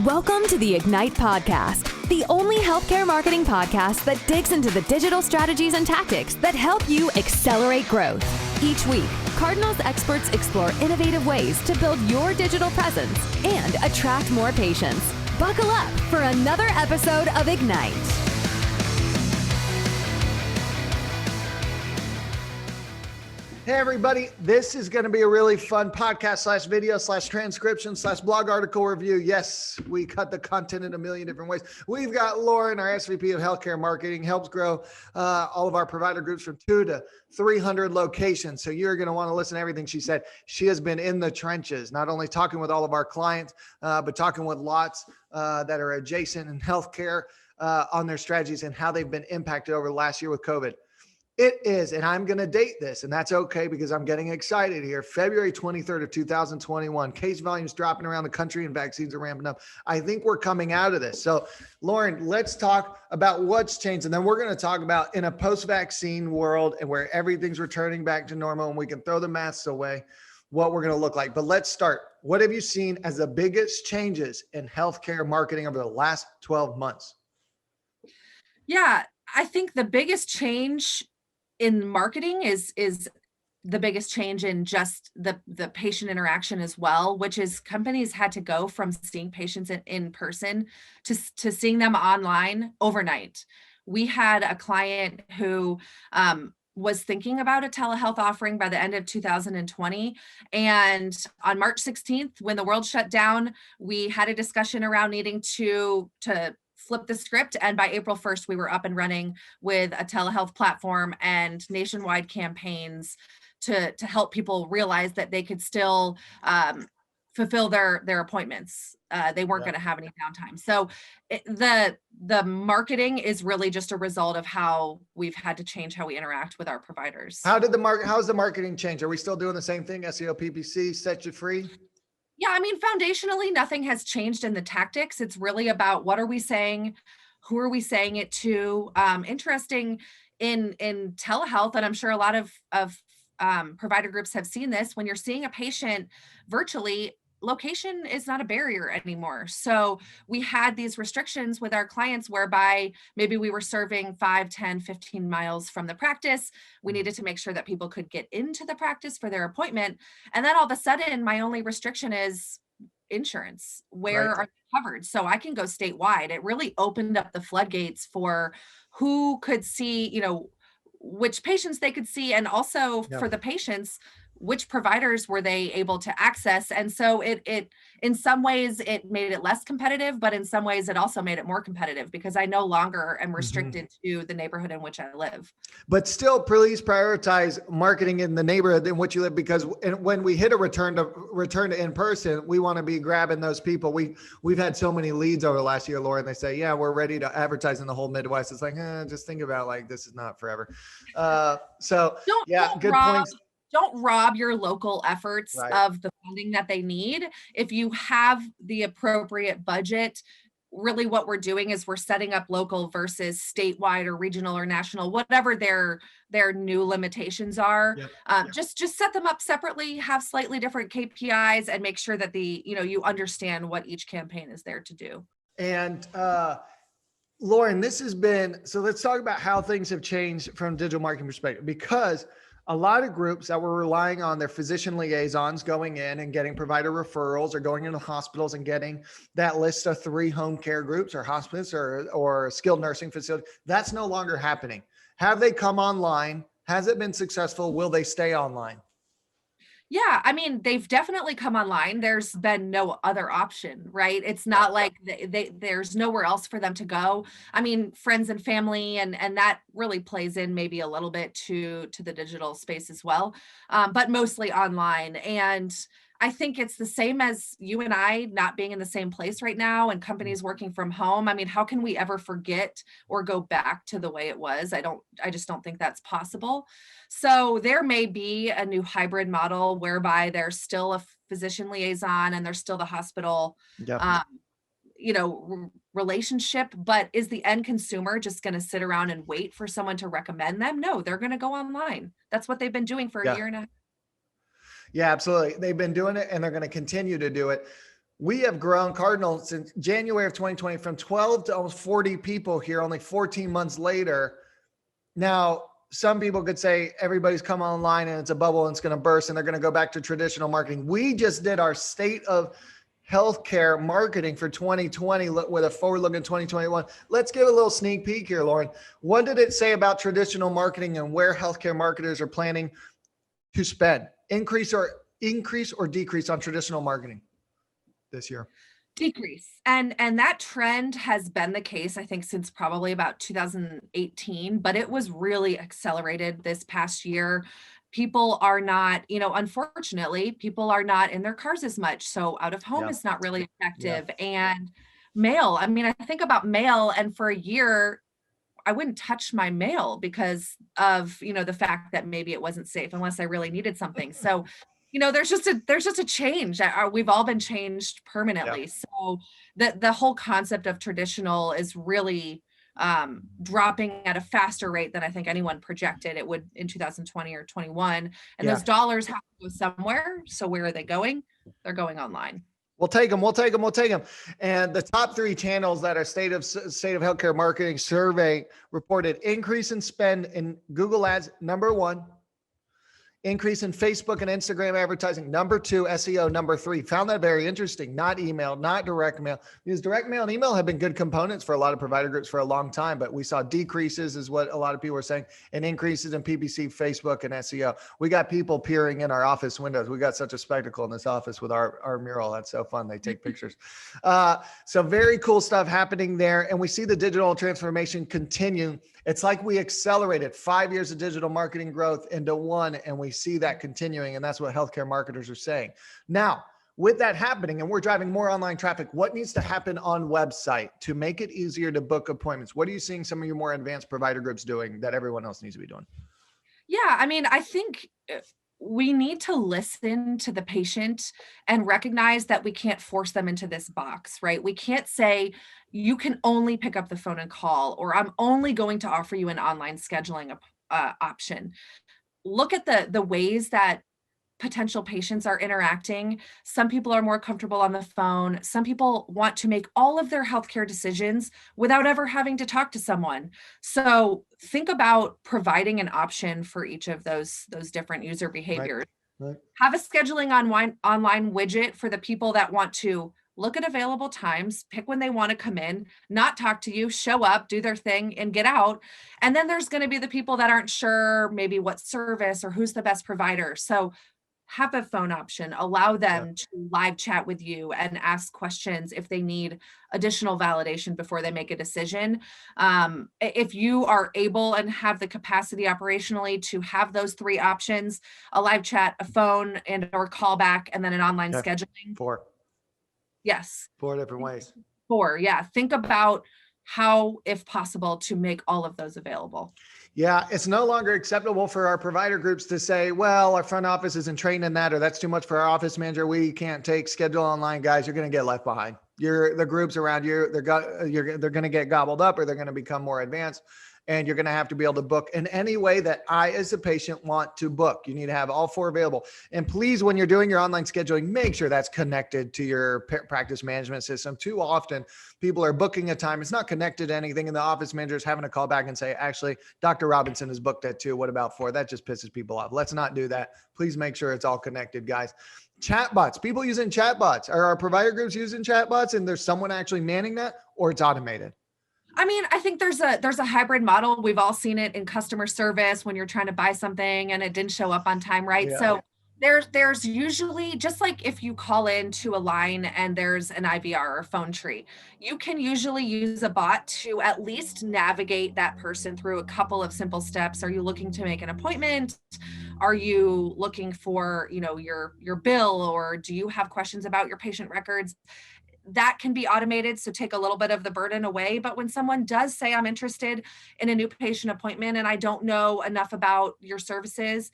Welcome to the Ignite Podcast, the only healthcare marketing podcast that digs into the digital strategies and tactics that help you accelerate growth. Each week, Cardinal's experts explore innovative ways to build your digital presence and attract more patients. Buckle up for another episode of Ignite. Hey everybody, this is going to be a really fun podcast slash video slash transcription slash blog article review. Yes, we cut the content in a million different ways. We've got Lauren, our SVP of Healthcare Marketing, helps grow all of our provider groups from 200 to 300 locations. So you're going to want to listen to everything she said. She has been in the trenches, not only talking with all of our clients, but talking with lots that are adjacent in healthcare on their strategies and how they've been impacted over the last year with COVID. It is, and I'm going to date this, and that's okay because I'm getting excited here. February 23rd of 2021, case volumes dropping around the country and vaccines are ramping up. I think we're coming out of this. So, Lauren, let's talk about what's changed, and then we're going to talk about in a post-vaccine world and where everything's returning back to normal and we can throw the masks away, what we're going to look like. But let's start. What have you seen as the biggest changes in healthcare marketing over the last 12 months? Yeah, I think the biggest change in marketing is the biggest change in just the patient interaction as well, which is companies had to go from seeing patients in person to seeing them online overnight. We had a client who was thinking about a telehealth offering by the end of 2020. And on March 16th, when the world shut down, we had a discussion around needing to flip the script. And by April 1st, we were up and running with a telehealth platform and nationwide campaigns to help people realize that they could still fulfill their appointments. They weren't going to have any downtime. So the marketing is really just a result of how we've had to change how we interact with our providers. How's the marketing change? Are we still doing the same thing? SEO, PPC, set you free? Yeah, I mean, foundationally, nothing has changed in the tactics. It's really about what are we saying? Who are we saying it to? Interesting in telehealth, and I'm sure a lot of provider groups have seen this, when you're seeing a patient virtually, location is not a barrier anymore. So we had these restrictions with our clients whereby maybe we were serving 5, 10, 15 miles from the practice. We needed to make sure that people could get into the practice for their appointment. And then all of a sudden, my only restriction is insurance. Where are they covered? So I can go statewide. It really opened up the floodgates for who could see, which patients they could see, and also for the patients, which providers were they able to access. And so it in some ways it made it less competitive, but in some ways it also made it more competitive because I no longer am restricted to the neighborhood in which I live. But still, please prioritize marketing in the neighborhood in which you live, because when we hit a return to in person, we want to be grabbing those people. We've had so many leads over the last year, Lauren. They say, yeah, we're ready to advertise in the whole Midwest. It's like, just think about this is not forever. Good points. Don't rob your local efforts of the funding that they need. If you have the appropriate budget, really what we're doing is we're setting up local versus statewide or regional or national, whatever their new limitations are. Just set them up separately, have slightly different KPIs, and make sure that you understand what each campaign is there to do. And Lauren, so let's talk about how things have changed from a digital marketing perspective, because a lot of groups that were relying on their physician liaisons going in and getting provider referrals, or going into hospitals and getting that list of 3 home care groups or hospice or skilled nursing facility, that's no longer happening. Have they come online? Has it been successful? Will they stay online? Yeah, I mean, they've definitely come online. There's been no other option, right? It's not like there's nowhere else for them to go. I mean, friends and family, and that really plays in maybe a little bit to the digital space as well, but mostly online. And I think it's the same as you and I not being in the same place right now and companies working from home. I mean, how can we ever forget or go back to the way it was? I just don't think that's possible. So there may be a new hybrid model whereby there's still a physician liaison and there's still the hospital, relationship, but is the end consumer just going to sit around and wait for someone to recommend them? No, they're going to go online. That's what they've been doing for a year and a half. Yeah, absolutely. They've been doing it and they're going to continue to do it. We have grown Cardinal since January of 2020 from 12 to almost 40 people here, only 14 months later. Now, some people could say everybody's come online and it's a bubble and it's going to burst and they're going to go back to traditional marketing. We just did our state of healthcare marketing for 2020 with a forward look in 2021. Let's give a little sneak peek here, Lauren. What did it say about traditional marketing and where healthcare marketers are planning to spend? Increase or decrease on traditional marketing this year? Decrease. And that trend has been the case, I think, since probably about 2018, but it was really accelerated this past year. People are not, unfortunately, people are not in their cars as much. So out of home is not really effective. And mail, I mean, I think about mail, and for a year, I wouldn't touch my mail because of, the fact that maybe it wasn't safe unless I really needed something. So there's just a change. We've all been changed permanently. Yeah. So the whole concept of traditional is really dropping at a faster rate than I think anyone projected it would in 2020 or 21. And those dollars have to go somewhere. So where are they going? They're going online. We'll take them. And the top 3 channels that our state of healthcare marketing survey reported: increase in spend in Google ads, number 1. Increase in Facebook and Instagram advertising, number 2. SEO, number 3. Found that very interesting. Not email, not direct mail, because direct mail and email have been good components for a lot of provider groups for a long time, but we saw decreases is what a lot of people were saying, and increases in PPC, Facebook, and SEO. We got people peering in our office windows. We got such a spectacle in this office with our mural. That's so fun. They take pictures. So very cool stuff happening there. And we see the digital transformation continue. It's like we accelerated 5 years of digital marketing growth into 1, and we see that continuing. And that's what healthcare marketers are saying. Now, with that happening, and we're driving more online traffic, what needs to happen on website to make it easier to book appointments? What are you seeing some of your more advanced provider groups doing that everyone else needs to be doing? Yeah, I mean, I think we need to listen to the patient and recognize that we can't force them into this box, right? We can't say, you can only pick up the phone and call, or I'm only going to offer you an online scheduling option. Look at the ways that potential patients are interacting. Some people are more comfortable on the phone. Some people want to make all of their healthcare decisions without ever having to talk to someone. So think about providing an option for each of those different user behaviors. Right. Have a scheduling online widget for the people that want to look at available times, pick when they want to come in, not talk to you, show up, do their thing, and get out. And then there's going to be the people that aren't sure maybe what service or who's the best provider. So have a phone option, allow them to live chat with you and ask questions if they need additional validation before they make a decision. If you are able and have the capacity operationally to have those 3 options, a live chat, a phone, and or callback, and then an online scheduling. 4. Yes. 4 different ways. 4. Yeah. Think about how, if possible, to make all of those available. Yeah, it's no longer acceptable for our provider groups to say, well, our front office isn't trained in that, or that's too much for our office manager. We can't take schedule online, guys. You're going to get left behind. The groups around you, they're going to get gobbled up, or they're going to become more advanced. And you're going to have to be able to book in any way that I, as a patient, want to book. You need to have all 4 available. And please, when you're doing your online scheduling, make sure that's connected to your practice management system. Too often, people are booking a time. It's not connected to anything, and the office manager is having to call back and say, actually, Dr. Robinson is booked at 2. What about 4? That just pisses people off. Let's not do that. Please make sure it's all connected, guys. Chatbots, people using chatbots. Are our provider groups using chatbots, and there's someone actually manning that, or it's automated? I mean, I think there's a hybrid model. We've all seen it in customer service when you're trying to buy something and it didn't show up on time, right? Yeah. So there's usually, just like if you call into a line and there's an IVR or phone tree, you can usually use a bot to at least navigate that person through a couple of simple steps. Are you looking to make an appointment? Are you looking for, your bill, or do you have questions about your patient records? That can be automated, so take a little bit of the burden away. But when someone does say, I'm interested in a new patient appointment and I don't know enough about your services,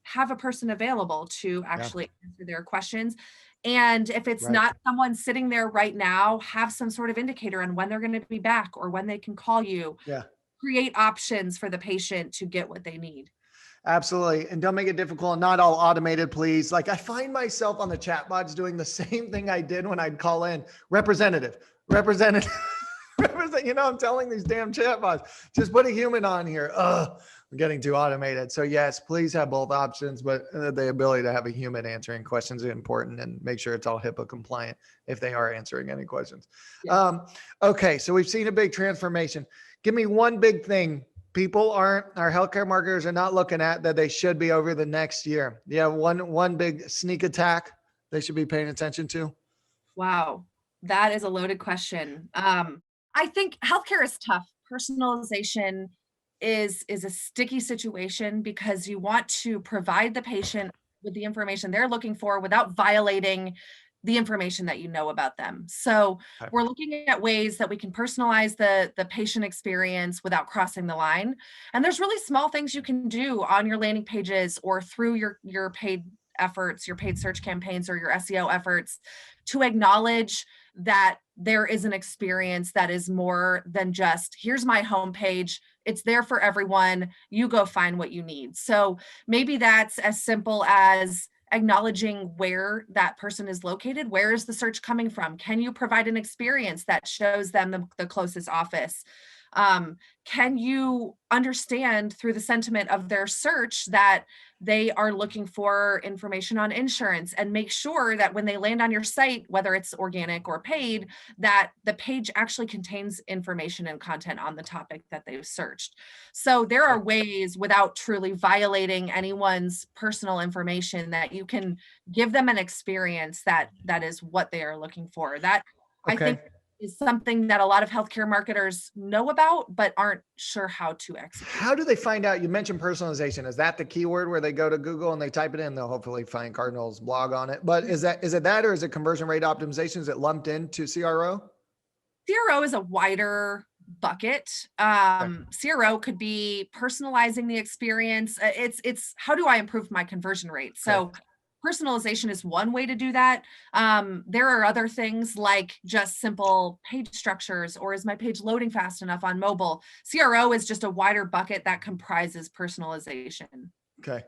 have a person available to actually answer their questions. And if it's not someone sitting there right now, have some sort of indicator on when they're going to be back or when they can call you. Yeah. Create options for the patient to get what they need. Absolutely. And don't make it difficult and not all automated, please. Like I find myself on the chat bots doing the same thing I did when I'd call in representative. I'm telling these damn chat bots, just put a human on here. I'm getting too automated. So yes, please have both options, but the ability to have a human answering questions is important, and make sure it's all HIPAA compliant if they are answering any questions. Yeah. Okay. So we've seen a big transformation. Give me one big thing our healthcare marketers are not looking at that they should be over the next year. Yeah. One big sneak attack they should be paying attention to. Wow. That is a loaded question. I think healthcare is tough. Personalization is a sticky situation because you want to provide the patient with the information they're looking for without violating the information that you know about them. So we're looking at ways that we can personalize the patient experience without crossing the line. And there's really small things you can do on your landing pages or through your paid efforts, your paid search campaigns, or your SEO efforts to acknowledge that there is an experience that is more than just, here's my homepage. It's there for everyone. You go find what you need. So maybe that's as simple as acknowledging where that person is located. Where is the search coming from? Can you provide an experience that shows them the closest office? Can you understand through the sentiment of their search that they are looking for information on insurance, and make sure that when they land on your site, whether it's organic or paid, that the page actually contains information and content on the topic that they've searched. So there are ways, without truly violating anyone's personal information, that you can give them an experience that is what they are looking for. That I think is something that a lot of healthcare marketers know about, but aren't sure how to execute. How do they find out? You mentioned personalization. Is that the keyword where they go to Google and they type it in? They'll hopefully find Cardinal's blog on it. But is it that, or is it conversion rate optimization? Is it lumped into CRO? CRO is a wider bucket. CRO could be personalizing the experience. It's how do I improve my conversion rate? So personalization is one way to do that. There are other things like just simple page structures, or is my page loading fast enough on mobile? CRO is just a wider bucket that comprises personalization. Okay.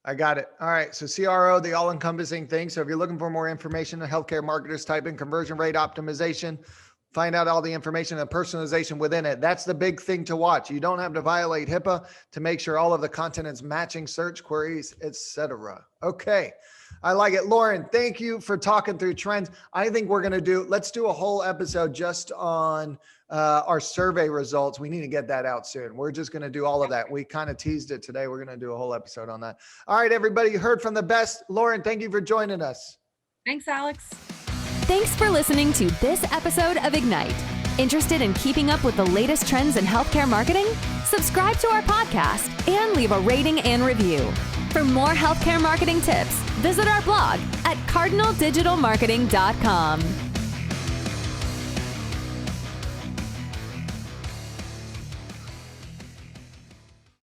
I got it. All right. So CRO, the all-encompassing thing. So if you're looking for more information on healthcare marketers, type in conversion rate optimization, find out all the information and personalization within it. That's the big thing to watch. You don't have to violate HIPAA to make sure all of the content is matching search queries, etc. Okay. I like it. Lauren, thank you for talking through trends. I think let's do a whole episode just on our survey results. We need to get that out soon. We're just going to do all of that. We kind of teased it today. We're going to do a whole episode on that. All right, everybody, you heard from the best. Lauren, thank you for joining us. Thanks, Alex. Thanks for listening to this episode of Ignite. Interested in keeping up with the latest trends in healthcare marketing? Subscribe to our podcast and leave a rating and review. For more healthcare marketing tips, visit our blog at cardinaldigitalmarketing.com.